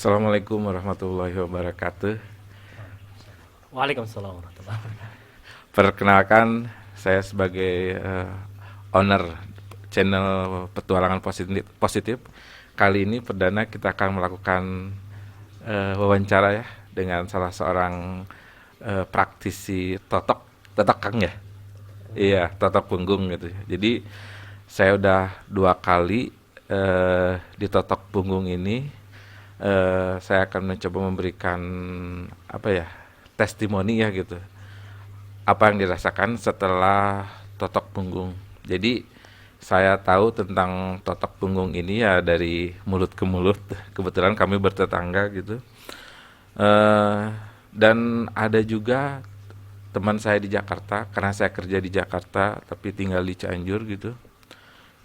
Assalamualaikum warahmatullahi wabarakatuh. Waalaikumsalam warahmatullahi wabarakatuh. Perkenalkan, saya sebagai owner channel Petualangan Positif. Positif. Kali ini perdana kita akan melakukan wawancara ya dengan salah seorang praktisi totok Kang ya. Iya, totok punggung gitu. Jadi saya udah 2 kali ditotok punggung ini. Saya akan mencoba memberikan apa ya, testimoni ya gitu, apa yang dirasakan setelah totok punggung. Jadi saya tahu tentang totok punggung ini ya dari mulut ke mulut. Kebetulan kami bertetangga gitu. Eh, dan ada juga teman saya di Jakarta, karena saya kerja di Jakarta tapi tinggal di Cianjur gitu.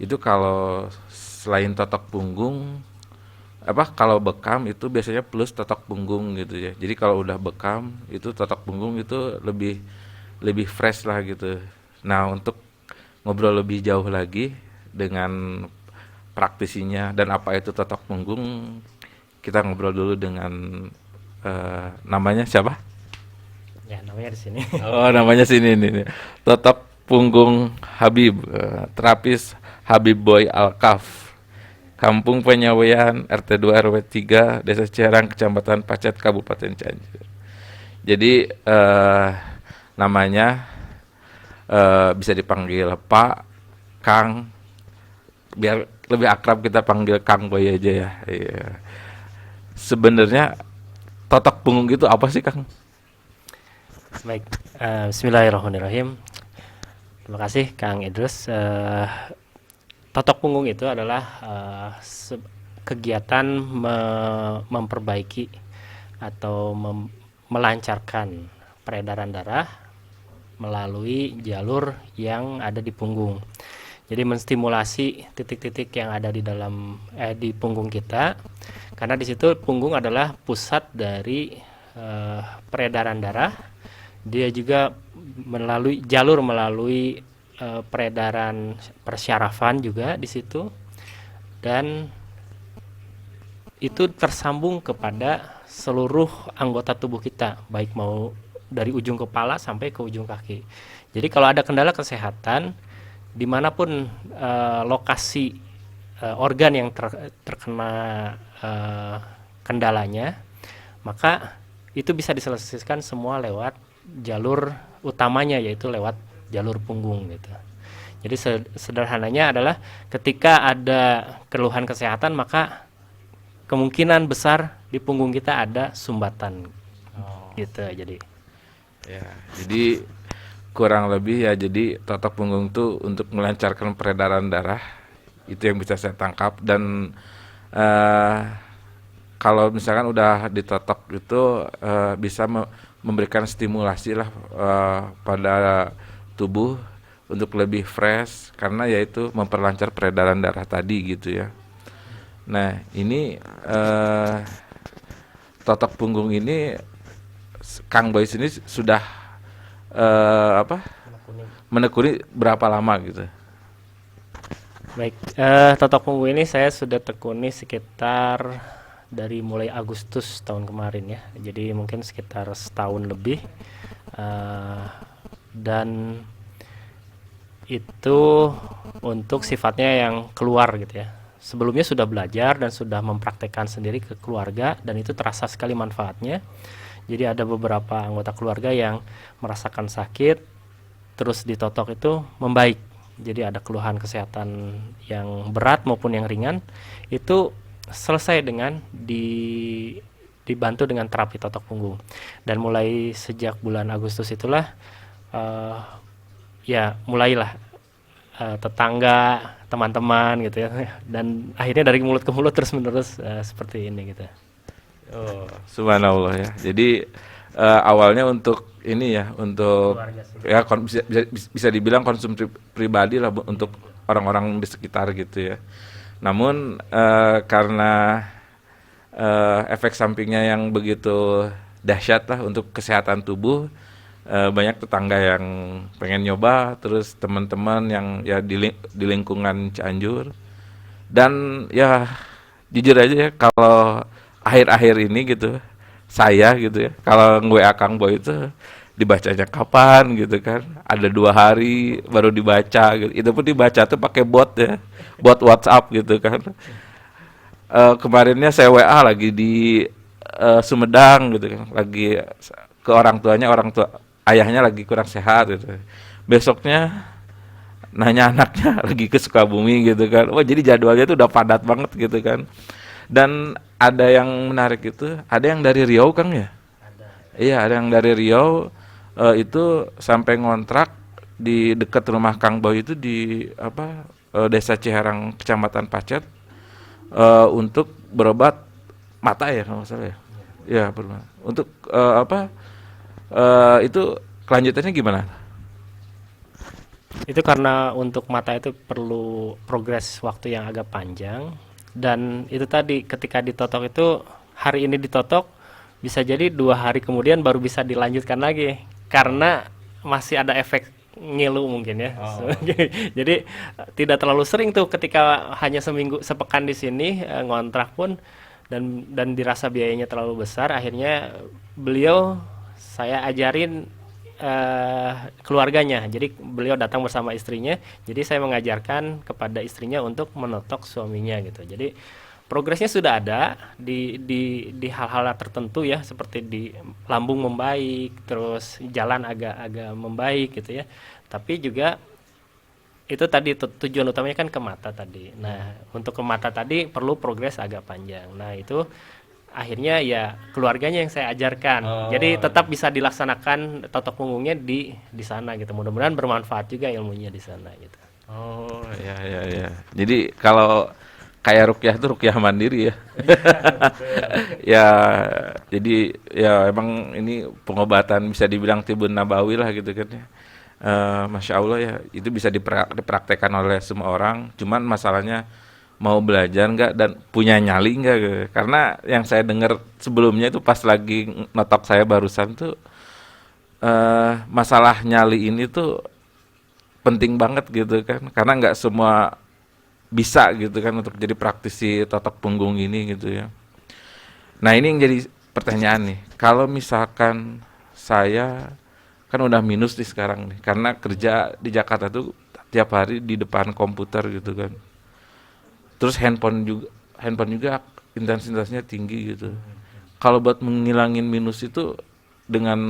Itu kalau selain totok punggung, apa kalau bekam itu biasanya plus totok punggung gitu ya. Jadi kalau udah bekam itu totok punggung itu lebih lebih fresh lah gitu. Nah, untuk ngobrol lebih jauh lagi dengan praktisinya dan apa itu totok punggung, kita ngobrol dulu dengan namanya siapa? Ya, namanya di sini. Oh, namanya sini nih. Totok punggung Habib, terapis Habib Boy Alkaf. Kampung Penyawean RT 2 RW 3 Desa Cerang Kecamatan Pacet Kabupaten Cianjur. Jadi namanya bisa dipanggil Pak, Kang, biar lebih akrab kita panggil Kang Boy aja ya. Iya. Sebenarnya totok punggung itu apa sih, Kang? Baik, Bismillahirrahmanirrahim. Terima kasih Kang Idrus. Totok punggung itu adalah kegiatan memperbaiki atau melancarkan peredaran darah melalui jalur yang ada di punggung. Jadi menstimulasi titik-titik yang ada di punggung kita, karena di situ punggung adalah pusat dari peredaran darah. Dia juga melalui peredaran persyarafan juga di situ, dan itu tersambung kepada seluruh anggota tubuh kita, baik mau dari ujung kepala sampai ke ujung kaki. Jadi kalau ada kendala kesehatan dimanapun lokasi organ yang terkena kendalanya, maka itu bisa diselesaikan semua lewat jalur utamanya, yaitu lewat jalur punggung gitu. Jadi sederhananya adalah ketika ada keluhan kesehatan, maka kemungkinan besar di punggung kita ada sumbatan gitu. Jadi kurang lebih ya, jadi totok punggung itu untuk melancarkan peredaran darah, itu yang bisa saya tangkap. Dan eh, kalau misalkan udah ditotok itu bisa memberikan stimulasi lah pada tubuh untuk lebih fresh, karena yaitu memperlancar peredaran darah tadi gitu ya. Nah, ini totok punggung ini Kang Boy sini sudah apa menekuni berapa lama gitu? Baik, totok punggung ini saya sudah tekuni sekitar dari mulai Agustus tahun kemarin ya. Jadi mungkin sekitar setahun lebih. Dan itu untuk sifatnya yang keluar gitu ya. Sebelumnya sudah belajar dan sudah mempraktekkan sendiri ke keluarga, dan itu terasa sekali manfaatnya. Jadi ada beberapa anggota keluarga yang merasakan sakit, terus ditotok itu membaik. Jadi ada keluhan kesehatan yang berat maupun yang ringan, itu selesai dengan dibantu dengan terapi totok punggung. Dan mulai sejak bulan Agustus itulah ya mulailah tetangga, teman-teman gitu ya, dan akhirnya dari mulut ke mulut terus menerus seperti ini gitu. Oh, subhanallah ya. Jadi awalnya untuk ini ya, untuk Keluarga sih. ya bisa dibilang konsumsi pribadi lah untuk orang-orang di sekitar gitu ya. Namun karena efek sampingnya yang begitu dahsyat lah untuk kesehatan tubuh, banyak tetangga yang pengen nyoba, terus teman-teman yang ya di lingkungan Cianjur. Dan ya jujur aja ya, kalau akhir-akhir ini gitu saya gitu ya kalau nge-WA Kang Boy itu dibacanya kapan gitu kan, ada 2 hari baru dibaca gitu, itu pun dibaca tuh pakai bot ya, bot WhatsApp gitu kan. Kemarinnya saya WA lagi di Sumedang gitu kan, lagi ke orang tuanya, orang tua ayahnya lagi kurang sehat gitu, besoknya nanya anaknya lagi ke Sukabumi gitu kan. Wah, jadi jadwalnya tuh udah padat banget gitu kan. Dan ada yang menarik itu, ada yang dari Riau Kang ya? Iya, ada yang dari Riau itu sampai ngontrak di dekat rumah Kang Boy itu di apa Desa Ciherang Kecamatan Pacet untuk berobat mata ya kalau nggak salah ya. Ya, untuk apa itu kelanjutannya gimana? Itu karena untuk mata itu perlu progres waktu yang agak panjang, dan itu tadi ketika ditotok itu hari ini ditotok bisa jadi 2 hari kemudian baru bisa dilanjutkan lagi karena masih ada efek ngilu mungkin ya. Jadi tidak terlalu sering tuh ketika hanya seminggu sepekan di sini ngontrak pun, dan dirasa biayanya terlalu besar, akhirnya beliau saya ajarin keluarganya. Jadi beliau datang bersama istrinya. Jadi saya mengajarkan kepada istrinya untuk menotok suaminya gitu. Jadi progresnya sudah ada di hal-hal tertentu ya, seperti di lambung membaik, terus jalan agak membaik gitu ya. Tapi juga itu tadi tujuan utamanya kan ke mata tadi. Nah, untuk ke mata tadi perlu progres agak panjang. Nah, itu akhirnya ya keluarganya yang saya ajarkan. Jadi tetap bisa dilaksanakan totok punggungnya di sana gitu. Mudah-mudahan bermanfaat juga ilmunya di sana gitu. Oh, ya ya ya. Jadi kalau kayak rukyah itu rukyah mandiri ya. Ya, jadi ya emang ini pengobatan bisa dibilang tibun nabawi lah gitu kan ya. Masya Allah ya, itu bisa dipraktekkan oleh semua orang. Cuman masalahnya mau belajar nggak dan punya nyali nggak gitu. Karena yang saya dengar sebelumnya itu pas lagi notok saya barusan tuh masalah nyali ini tuh penting banget gitu kan. Karena nggak semua bisa gitu kan untuk jadi praktisi totok punggung ini gitu ya. Nah, ini yang jadi pertanyaan nih. Kalau misalkan saya kan udah minus nih sekarang nih karena kerja di Jakarta tuh tiap hari di depan komputer gitu kan. Terus handphone juga intensitasnya tinggi gitu. Kalau buat menghilangin minus itu dengan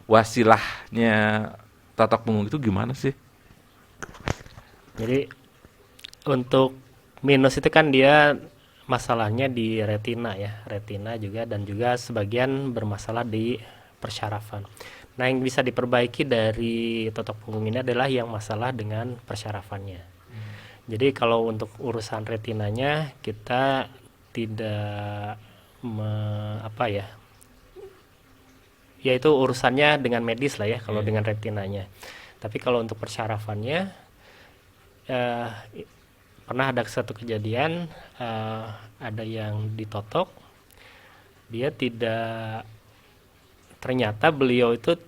wasilahnya totok punggung itu gimana sih? Jadi untuk minus itu kan dia masalahnya di retina ya, retina juga, dan juga sebagian bermasalah di persyarafan. Nah, yang bisa diperbaiki dari totok punggung ini adalah yang masalah dengan persyarafannya. Jadi kalau untuk urusan retinanya kita tidak apa ya, yaitu urusannya dengan medis lah ya kalau dengan retinanya. Tapi kalau untuk persyarafannya eh, pernah ada satu kejadian, ada yang ditotok, dia tidak, ternyata beliau itu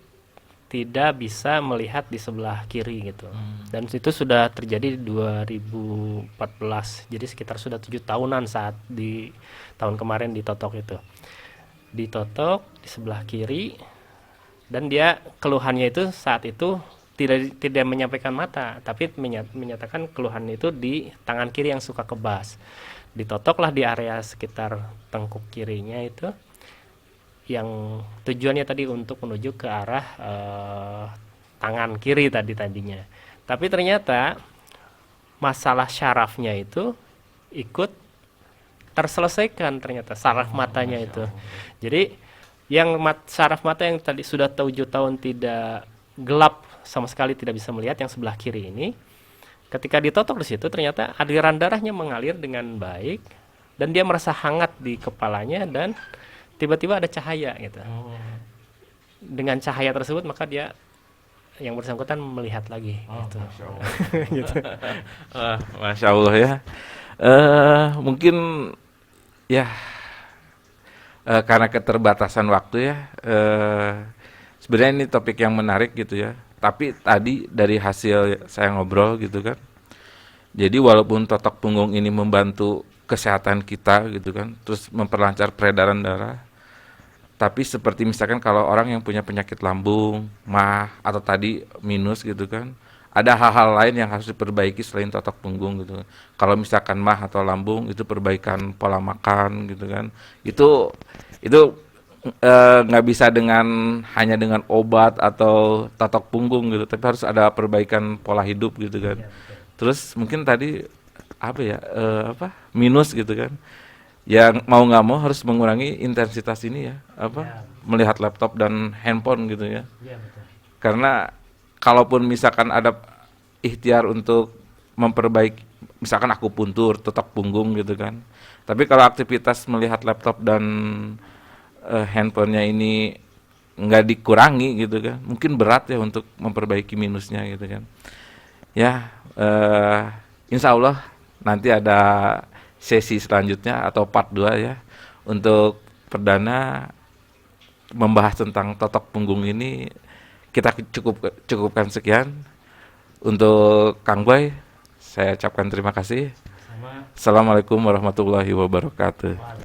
tidak bisa melihat di sebelah kiri gitu. Dan itu sudah terjadi di 2014. Jadi sekitar sudah 7 tahunan saat di tahun kemarin ditotok itu. Ditotok di sebelah kiri, dan dia keluhannya itu saat itu tidak menyampaikan mata, tapi menyatakan keluhan itu di tangan kiri yang suka kebas. Ditotoklah di area sekitar tengkuk kirinya itu, yang tujuannya tadi untuk menuju ke arah tangan kiri tadinya. Tapi ternyata masalah syarafnya itu ikut terselesaikan, ternyata saraf matanya itu. Jadi yang saraf mata yang tadi sudah 7 tahun tidak gelap sama sekali, tidak bisa melihat, yang sebelah kiri ini, ketika ditotok di situ ternyata aliran darahnya mengalir dengan baik, dan dia merasa hangat di kepalanya, dan tiba-tiba ada cahaya gitu. Dengan cahaya tersebut maka dia yang bersangkutan melihat lagi gitu. Masya Allah. Gitu. Masya Allah ya. Mungkin ya karena keterbatasan waktu ya. Sebenarnya ini topik yang menarik gitu ya. Tapi tadi dari hasil saya ngobrol gitu kan. Jadi walaupun totok punggung ini membantu kesehatan kita gitu kan, terus memperlancar peredaran darah. Tapi seperti misalkan kalau orang yang punya penyakit lambung, mah, atau tadi minus gitu kan, ada hal-hal lain yang harus diperbaiki selain totok punggung gitu. Kalau misalkan mah atau lambung itu perbaikan pola makan gitu kan. Itu nggak bisa hanya dengan obat atau totok punggung gitu, tapi harus ada perbaikan pola hidup gitu kan. Terus mungkin tadi apa ya minus gitu kan, yang mau nggak mau harus mengurangi intensitas ini ya, melihat laptop dan handphone gitu ya. Karena kalaupun misalkan ada ikhtiar untuk memperbaiki, misalkan akupuntur, totok punggung gitu kan, tapi kalau aktivitas melihat laptop dan handphonenya ini nggak dikurangi gitu kan, mungkin berat ya untuk memperbaiki minusnya gitu kan. Ya, insya Allah nanti ada sesi selanjutnya atau part 2 ya, untuk perdana membahas tentang totok punggung ini. Kita cukupkan sekian. Untuk Kang Boy, saya ucapkan terima kasih. Assalamualaikum warahmatullahi wabarakatuh.